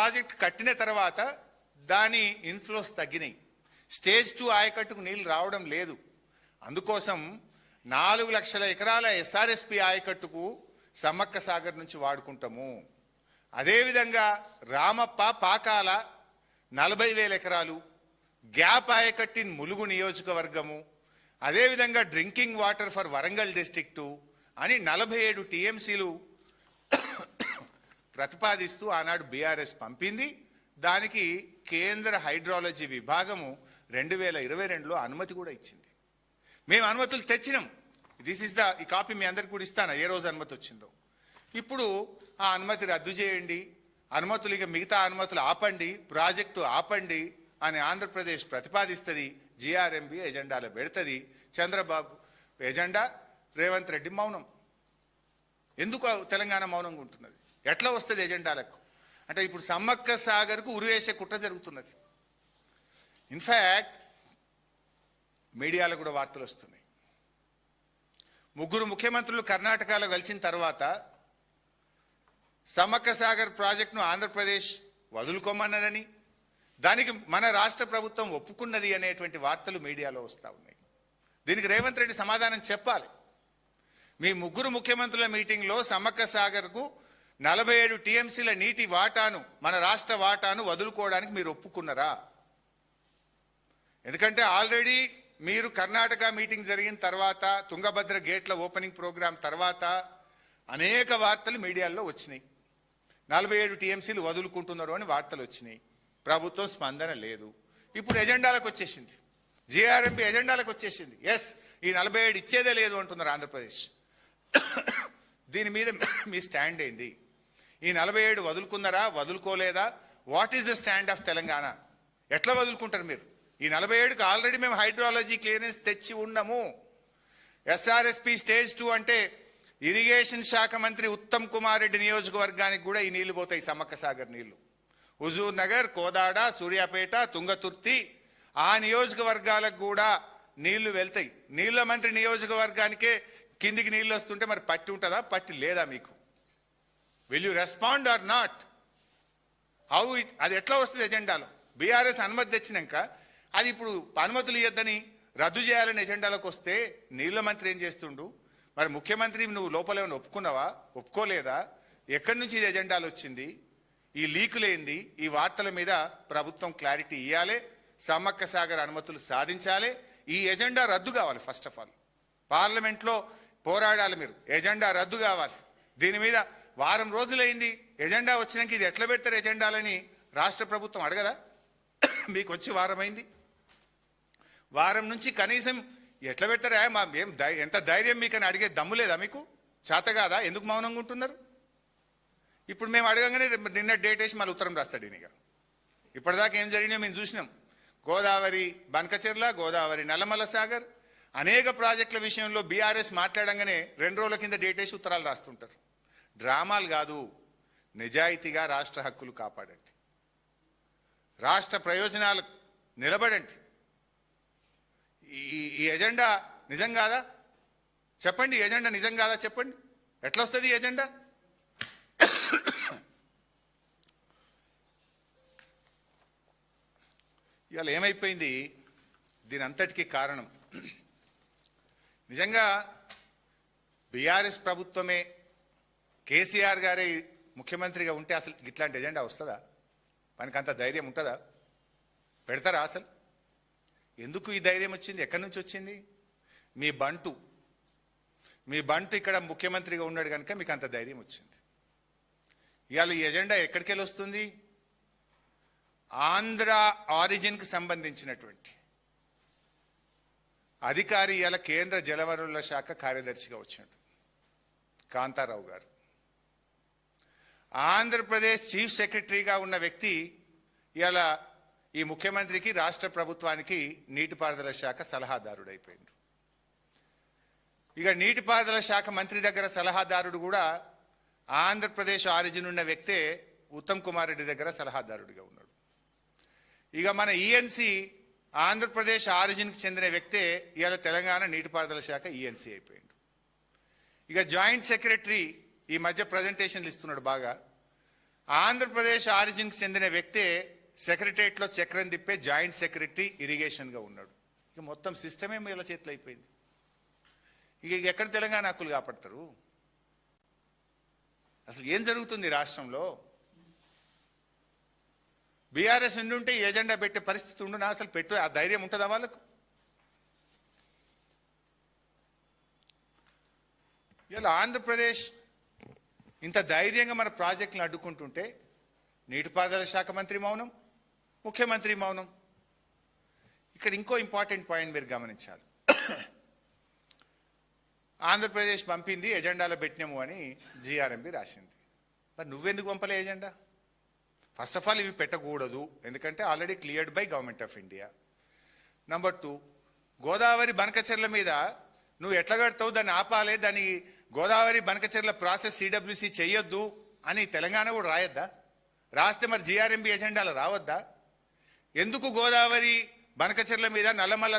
Project కట్టిన తర్వాత దాని ఇన్ఫ్లోస్ తగ్గినాయి. స్టేజ్ 2 ఆయకట్టుకు నీళ్లు రావడం లేదు. అందుకోసం 4 లక్షల ఎకరాల ఎస్ఆర్ఎస్పి ఆయకట్టుకు సమ్మక్క సాగర్ నుంచి వాడుకుంటాము. అదేవిధంగా రామప్ప పాకాల 40,000 ఎకరాలు, గ్యాప్ ఆయకట్టి ములుగు నియోజకవర్గము, అదేవిధంగా drinking water for Warangal district అని 47 టీఎంసీలు ప్రతిపాదిస్తూ ఆనాడు బీఆర్ఎస్ పంపింది. దానికి కేంద్ర హైడ్రాలజీ విభాగము 2022లో అనుమతి కూడా ఇచ్చింది. మేము అనుమతులు తెచ్చినాం. ఈ కాపీ మీ అందరికి కూడా ఇస్తాను, ఏ రోజు అనుమతి వచ్చిందో. ఇప్పుడు ఆ అనుమతి రద్దు చేయండి, అనుమతులు ఇక మిగతా అనుమతులు ఆపండి, ప్రాజెక్టు ఆపండి అని ఆంధ్రప్రదేశ్ ప్రతిపాదిస్తుంది. జిఆర్ఎంబి ఎజెండాలో పెడుతుంది. చంద్రబాబు ఎజెండా, రేవంత్ రెడ్డి మౌనం. ఎందుకు తెలంగాణ మౌనంగా ఉంటున్నది? ఎట్లా వస్తుంది ఎజెండాలకు? అంటే ఇప్పుడు సమ్మక్క సాగర్కు ఉరివేసే కుట్ర జరుగుతున్నది. ఇన్ఫ్యాక్ట్ మీడియాలో కూడా వార్తలు వస్తున్నాయి. 3 ముఖ్యమంత్రులు కర్ణాటకలో కలిసిన తర్వాత సమ్మక్క సాగర్ ప్రాజెక్టును ఆంధ్రప్రదేశ్ వదులుకోమన్నదని, దానికి మన రాష్ట్ర ప్రభుత్వం ఒప్పుకున్నది అనేటువంటి వార్తలు మీడియాలో వస్తూ ఉన్నాయి. దీనికి రేవంత్ రెడ్డి సమాధానం చెప్పాలి. మీ 3 ముఖ్యమంత్రుల మీటింగ్లో సమ్మక్క సాగర్కు 47 టీఎంసీల నీటి వాటాను, మన రాష్ట్ర వాటాను వదులుకోవడానికి మీరు ఒప్పుకున్నారా? ఎందుకంటే ఆల్రెడీ మీరు కర్ణాటక మీటింగ్ జరిగిన తర్వాత, తుంగభద్ర గేట్ల ఓపెనింగ్ ప్రోగ్రాం తర్వాత అనేక వార్తలు మీడియాలో వచ్చినాయి. 47 టీఎంసీలు వదులుకుంటున్నారు అని వార్తలు వచ్చినాయి. ప్రభుత్వం స్పందన లేదు. ఇప్పుడు ఎజెండాలకు వచ్చేసింది, జిఆర్ఎంపీ ఎజెండాలకు వచ్చేసింది. ఎస్, ఈ 47 ఇచ్చేదే లేదు అంటున్నారు ఆంధ్రప్రదేశ్. దీని మీద మీ స్టాండ్ ఏంది? ఈ 47 వదులుకున్నారా, వదులుకోలేదా? What is the stand of Telangana? ఎట్లా వదులుకుంటారు మీరు? ఈ 47కు ఆల్రెడీ మేము హైడ్రాలజీ క్లియరెన్స్ తెచ్చి ఉన్నాము. ఎస్ఆర్ఎస్పి స్టేజ్ 2 అంటే ఇరిగేషన్ శాఖ మంత్రి ఉత్తమ్ కుమార్ రెడ్డి నియోజకవర్గానికి కూడా ఈ నీళ్లు పోతాయి, సమ్మక్క సాగర్ నీళ్లు. హుజూర్ నగర్, కోదాడ, సూర్యాపేట, తుంగతుర్తి ఆ నియోజకవర్గాలకు కూడా నీళ్లు వెళ్తాయి. నీళ్ల మంత్రి నియోజకవర్గానికే కిందికి నీళ్లు వస్తుంటే మరి పట్టి ఉంటుందా, పట్టి లేదా మీకు? Will you respond or not? How it, అది ఎట్లా వస్తుంది ఎజెండాలో? బీఆర్ఎస్ అనుమతి తెచ్చినాక అది ఇప్పుడు అనుమతులు ఇవ్వద్దని రద్దు చేయాలని ఎజెండాలోకి వస్తే నీళ్ల మంత్రి ఏం చేస్తుండు? మరి ముఖ్యమంత్రి నువ్వు లోపల ఏమైనా ఒప్పుకున్నావా, ఒప్పుకోలేదా? ఎక్కడి నుంచి ఇది ఎజెండాలు వచ్చింది? ఈ లీకులేంది? ఈ వార్తల మీద ప్రభుత్వం క్లారిటీ ఇవ్వాలి. సమ్మక్క సాగర్ అనుమతులు సాధించాలి. ఈ ఎజెండా రద్దు కావాలి. ఫస్ట్ ఆఫ్ ఆల్ పార్లమెంట్లో పోరాడాలి. మీరు ఎజెండా రద్దు కావాలి. దీని మీద వారం రోజులైంది, ఎజెండా వచ్చినాక ఇది ఎట్లా పెడతారు ఎజెండాలని రాష్ట్ర ప్రభుత్వం అడగదా? మీకు వచ్చి వారం అయింది. వారం నుంచి కనీసం ఎట్లా పెడతారా, ఎంత ధైర్యం మీకు అని అడిగే దమ్ము లేదా మీకు? చేత కాదా? ఎందుకు మౌనంగా ఉంటున్నారు? ఇప్పుడు మేము అడగంగానే నిన్న డేట్ వేసి మళ్ళీ ఉత్తరం రాస్తాడు ఈయన. ఇప్పటిదాకా ఏం జరిగినాయో మేము చూసినాం. గోదావరి బనకచెర్ల, గోదావరి నల్లమల్ల సాగర్ అనేక ప్రాజెక్టుల విషయంలో బీఆర్ఎస్ మాట్లాడంగానే 2 రోజుల కింద డేట్ వేసి ఉత్తరాలు రాస్తుంటారు. డ్రామాలు కాదు, నిజాయితీగా రాష్ట్ర హక్కులు కాపాడండి, రాష్ట్ర ప్రయోజనాలు నిలబడండి. ఈ ఎజెండా నిజం కాదా చెప్పండి? ఎజెండా నిజం కాదా చెప్పండి? ఎట్లా వస్తుంది ఈ ఎజెండా? ఇవాళ ఏమైపోయింది? దీని అంతటికీ కారణం నిజంగా బీఆర్ఎస్ ప్రభుత్వమే, కేసీఆర్ గారే ముఖ్యమంత్రిగా ఉంటే అసలు ఇట్లాంటి ఎజెండా వస్తుందా? మనకు అంత ధైర్యం ఉంటుందా? పెడతారా అసలు? ఎందుకు ఈ ధైర్యం వచ్చింది? ఎక్కడి నుంచి వచ్చింది? మీ బంటు ఇక్కడ ముఖ్యమంత్రిగా ఉన్నాడు కనుక మీకు అంత ధైర్యం వచ్చింది. ఇవాళ ఈ ఎజెండా ఎక్కడికి వెళ్ళి వస్తుంది? ఆంధ్ర ఆరిజిన్కి సంబంధించినటువంటి అధికారి ఇవాళ కేంద్ర జలవనరుల శాఖ కార్యదర్శిగా వచ్చాడు కాంతారావు గారు. ఆంధ్రప్రదేశ్ చీఫ్ సెక్రటరీగా ఉన్న వ్యక్తి ఇవాళ ఈ ముఖ్యమంత్రికి, రాష్ట్ర ప్రభుత్వానికి నీటిపారుదల శాఖ సలహాదారుడైపోయింది. ఇక నీటిపారుదల శాఖ మంత్రి దగ్గర సలహాదారుడు కూడా ఆంధ్రప్రదేశ్ ఆరిజిన్ ఉన్న వ్యక్తే ఉత్తమ్ కుమార్ రెడ్డి దగ్గర సలహాదారుడిగా ఉన్నాడు. ఇక మన ఈఎన్సీ ఆంధ్రప్రదేశ్ ఆరిజిన్కి చెందిన వ్యక్తే ఇవాళ తెలంగాణ నీటిపారుదల శాఖ ఈఎన్సీ అయిపోయింది. ఇక జాయింట్ సెక్రటరీ ఈ మధ్య ప్రజెంటేషన్లు ఇస్తున్నాడు బాగా, ఆంధ్రప్రదేశ్ ఆరిజిన్కి చెందిన వ్యక్తే సెక్రటరియట్లో చక్రం తిప్పే జాయింట్ సెక్రటరీ ఇరిగేషన్గా ఉన్నాడు. ఇక మొత్తం సిస్టమే వీళ్ళ చేతిలో అయిపోయింది. ఇక ఎక్కడ తెలంగాణ హక్కులు కాపాడతారు? అసలు ఏం జరుగుతుంది రాష్ట్రంలో? బీఆర్ఎస్ ఉండుంటే ఎజెండా పెట్టే పరిస్థితి ఉండునా? అసలు పెట్టు ఆ ధైర్యం ఉంటుందా వాళ్ళకు? ఇలా ఆంధ్రప్రదేశ్ ఇంత ధైర్యంగా మన ప్రాజెక్టులను అడ్డుకుంటుంటే నీటిపారుదల శాఖ మంత్రి మౌనం, ముఖ్యమంత్రి మౌనం. ఇక్కడ ఇంకో ఇంపార్టెంట్ పాయింట్ మీరు గమనించాలి. ఆంధ్రప్రదేశ్ పంపింది ఎజెండాలో పెట్టినాము అని జీఆర్ఎంబి రాసింది. మరి నువ్వెందుకు పంపలే ఎజెండా? ఫస్ట్ ఆఫ్ ఆల్ ఇవి పెట్టకూడదు, ఎందుకంటే already cleared by government of India. Number 2, Godavari Banakacherla మీద నువ్వు ఎట్లా కడతావు, దాన్ని ఆపాలి, దాన్ని గోదావరి బనకచెర్ల ప్రాసెస్ సిడబ్ల్యూసి చెయ్యొద్దు అని తెలంగాణ కూడా రాయొద్దా? రాస్తే మరి జీఆర్ఎంబి ఎజెండాలో రావద్దా? ఎందుకు గోదావరి బనకచెర్ల మీద నల్లమల్ల